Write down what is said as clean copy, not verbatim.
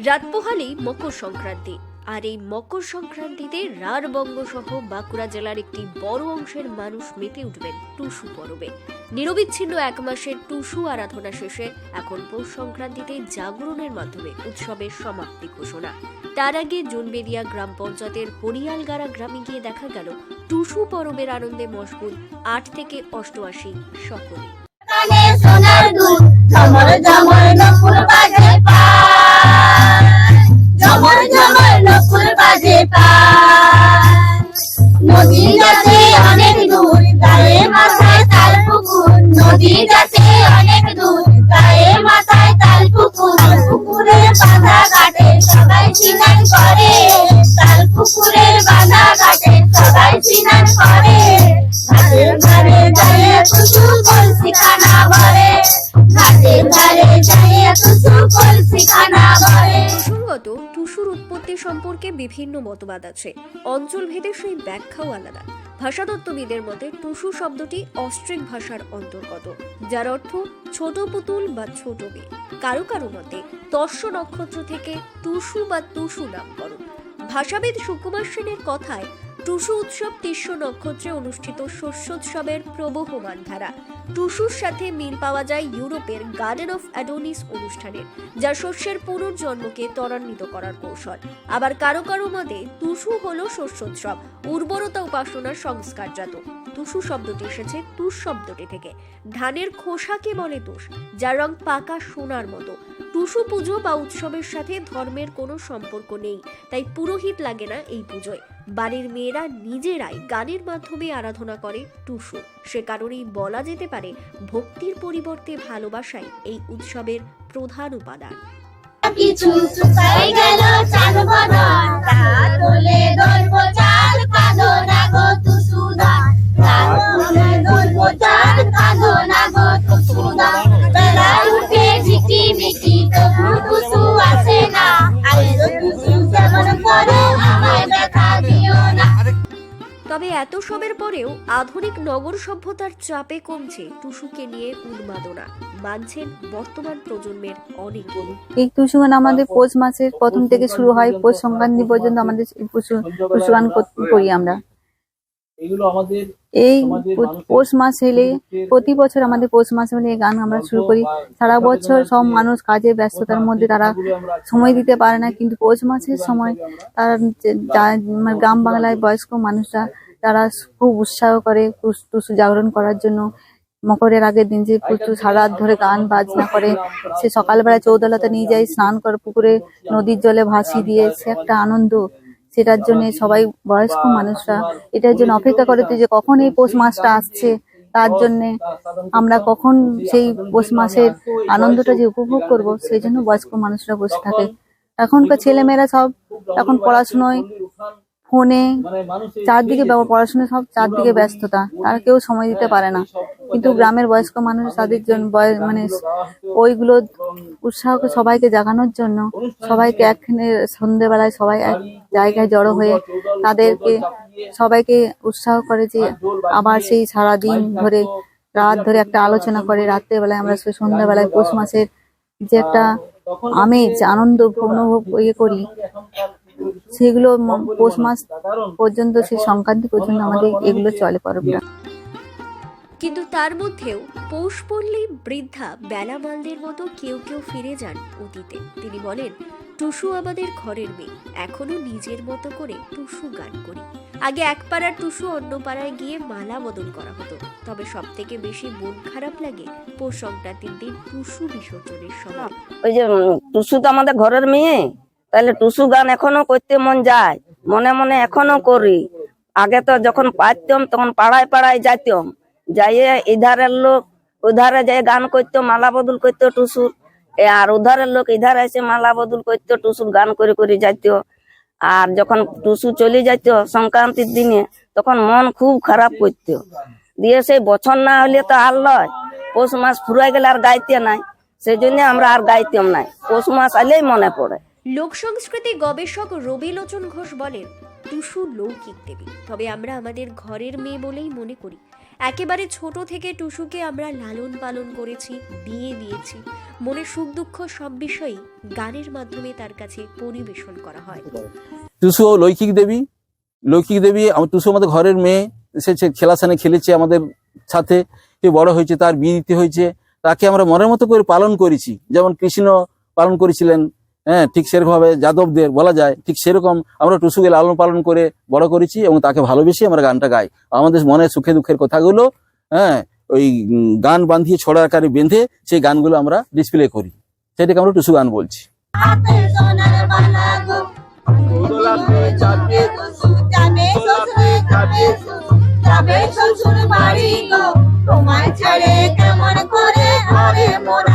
রাত পোহালেই মকর সংক্রান্তি, আর এই মকর সংক্রান্তিতে রাঢ়বঙ্গ সহ বাঁকুড়া জেলার একটি বড় অংশের মানুষ মেতে উঠবেন টুসু পরবে। নিরবিচ্ছিন্ন এক মাসের টুসু আরাধনা শেষে এখন পৌষ সংক্রান্তিতে জাগরণের মাধ্যমে উৎসবের সমাপ্তি ঘোষণা। তার আগে জুনবেদিয়া গ্রাম পঞ্চায়েতের হরিয়ালগাড়া গ্রামে গিয়ে দেখা গেল টুসু পরবের আনন্দে মশগুল 8 থেকে 88 সকলে। নদী যাচ্ছে অনেক দূর, গায়ে মাথায় তাল পুকুর। নদী যাচ্ছে অনেক দূর, গায়ে মাথায় তাল পুকুর। পুকুরের বাঁধা ঘাটে সবাই স্নান করে, তাল পুকুরের বাঁধা ঘাটে সবাই স্নান করে। ঘাটের ধারে দাঁড়িয়ে টুসু কলসি খানা ভরে, ঘাটের ধারে দাঁড়িয়ে টুসু কলসি খানা ভরে। প্রসঙ্গত টুসুর উৎপত্তি সম্পর্কে বিভিন্ন মতবাদ আছে, অঞ্চলভেদে সেই ব্যাখ্যাও আলাদা। ভাষাতত্ত্ববিদের মতে টুসু শব্দটি অস্ট্রিক ভাষার অন্তর্গত, যার অর্থ ছোট পুতুল বা ছোট মেয়ে। কারো কারো মতে তস্য নক্ষত্র থেকে টুসু বা টুসু নামকরণ। ভাষাবিদ সুকুমার সেনের কথায় টুসু উৎসব তিস্য নক্ষত্রে অনুষ্ঠিত শস্যোৎসবের প্রবহমান ধারা। টুসুর সাথে মিল পাওয়া যায় ইউরোপের গার্ডেন অফ অ্যাডোনিস অনুষ্ঠানের, যা শস্যের পুনর্জন্মকে ত্বরান্বিত করার কৌশল। আবার কারো কারো মতে টুসু হলো শস্যোৎসব, উর্বরতা উপাসনার সংস্কারজাত। টুসু শব্দটি এসেছে তুষ শব্দটি থেকে। ধানের খোসাকে বলে তুষ, যার রং পাকা সোনার মতো। টুসু পুজো বা উৎসবের সাথে ধর্মের কোনো সম্পর্ক নেই, তাই পুরোহিত লাগে না এই পুজোয়। বাড়ির মেয়েরা নিজেরাই গানের মাধ্যমে আরাধনা করে টুসু। সে কারণেই বলা যেতে পারে ভক্তির পরিবর্তে ভালোবাসাই এই উৎসবের প্রধান উপাদান। কিছু শুকাই গেল চাল বদন, তা তোলে ধরবো চাল, কাঁদো না গো টুসুদান। তা তোলে ধরবো চাল, কাঁদো না গো টুসুদান। বেলা উঠে ঝিকিমিকি, তবু টুসু আসে না। আরে টুসু যেমন করো, আমায় ব্যথা দিও না। তবে এত সবের পরেও আধুনিক নগর সভ্যতার চাপে কমছে টুসুকে নিয়ে উন্মাদনা, মানছেন বর্তমান প্রজন্মের অনেকে। এই টুসু গান আমাদের পৌষ মাসের প্রথম থেকে শুরু হয়, পৌষ সংক্রান্তি পর্যন্ত আমাদের টুসু গান করি আমরা। এই পৌষ মাস এলে প্রতি বছর আমাদের পৌষ মাস হলে এই গান আমরা শুরু করি। সারা বছর সব মানুষ কাজে ব্যস্ততার মধ্যে তারা সময় দিতে পারে না, কিন্তু পৌষ মাসের সময় তারা গ্রাম বাংলায় বয়স্ক মানুষরা তারা খুব উৎসাহ করে টুসু জাগরণ করার জন্য। মকরের আগের দিন যে প্রচুর সারা রাত ধরে গান বাজনা করে, সে সকালবেলা চৌদলাতে নিয়ে যায়, স্নান করে পুকুরে নদীর জলে ভাসিয়ে দিয়ে, সে একটা আনন্দ। সেটার জন্য সবাই বয়স্ক মানুষরা এটার জন্য অপেক্ষা করে যে কখন এই পৌষ মাসটা আসছে, তার জন্য আমরা কখন সেই পৌষ মাসের আনন্দটা যে উপভোগ করব, সেই জন্য বয়স্ক মানুষরা বসে থাকে। এখনকার ছেলেমেয়েরা সব এখন পড়াশোনায়, ফোনে, চারদিকে পড়াশোনা, সব চারদিকে ব্যস্ততা, তারা কেউ সময় দিতে পারে না। কিন্তু গ্রামের বয়স্ক মানুষ তাদের জন্য ওইগুলো উৎসাহ সবাইকে জাগানোর জন্য সবাইকে একখানে সন্ধ্যেবেলায় সবাই এক জায়গায় জড়ো হয়ে তাদেরকে সবাইকে উৎসাহ করে যে আবার সেই সারাদিন ধরে রাত ধরে একটা আলোচনা করে। রাত্রেবেলায় আমরা সেই সন্ধ্যাবেলায় পৌষ মাসের যে একটা আমেজ আনন্দ অনুভব করি, সেগুলো পৌষ মাস পর্যন্ত, সেই সংক্রান্তি পর্যন্ত আমাদের এগুলো চলে পরবটা। কিন্তু তার মধ্যেও পৌষ পড়লেই বৃদ্ধা বেলা মালদের মতো কেউ কেউ ফিরে যান অতীতে। তিনি বলেন, টুসু আমাদের ঘরের মেয়ে, এখনো নিজের মতো করে টুসু গান করি। আগে এক পাড়ার টুসু অন্য পাড়ায় গিয়ে মালা বদল করা হতো। তবে সব থেকে বেশি মন খারাপ লাগে পৌষ সংক্রান্তির দিন টুসু বিসর্জনের সময়। ওই যে টুসু তো আমাদের ঘরের মেয়ে, তাহলে টুসু গান এখনো করতে মন যায়, মনে মনে এখনো করি। আগে তো যখন পারতাম তখন পাড়ায় পাড়ায় যাইতাম, যাইয়ে ইধারের লোক উধারে যাই গান করতো, মালা বদল করতো টুসুর, আর উধারের লোক ইধারে এসে মালা বদল করতো, টুসুর গান করে করে যাইতো। আর যখন টুসু চলে যাইতো সংক্রান্তির দিনে, তখন মন খুব খারাপ করতো। দিয়ে সেই বছর না হলে তো আর লয়, পৌষ মাস ফুরাই গেলে আর গাইতে নাই, সেই জন্য আমরা আর গাইতাম নাই। পৌষ মাস আলেই মনে পড়ে। লোক সংস্কৃতি গবেষক রবিলোচন ঘোষ বলেন, টুসু লৌকিক দেবী, তবে আমরা আমাদের ঘরের মেয়ে বলেই মনে করি। একেবারে ছোট থেকে টুসুকে আমরা লালন পালন করেছি, বিয়ে দিয়েছি। মনের সুখ দুঃখ সব বিষয়ই গানের মাধ্যমে তার কাছে পরিবেশন করা হয়। টুসু লৌকিক দেবী, টুসু আমাদের ঘরের মেয়ে, সে খেলাসানে খেলেছে আমাদের সাথে, সে বড় হয়েছে, তার বিয়ে দিতে হয়েছে, তাকে আমরা মনের মতো করে পালন করেছি। যেমন কৃষ্ণ পালন করেছিলেন, হ্যাঁ, ঠিক সেরকম ভাবে যাদবদের বলা যায়, ঠিক সেরকম আমরা টুসুকে লালন পালন করে বড় করেছি এবং তাকে ভালোবেসে আমরা গানটা গাই। আমাদের মনে সুখে দুঃখের কথাগুলো, হ্যাঁ, ওই গান বাঁধিয়ে ছড়া আকারে বেঁধে সেই গানগুলো আমরা ডিসপ্লে করি, সেটাকে আমরা টুসু গান বলছি। হাতে সোনার বালা গো, যাবে শ্বশুর বাড়ি গো, তোমায় ছেড়ে কেমন করে ঘরে মোরা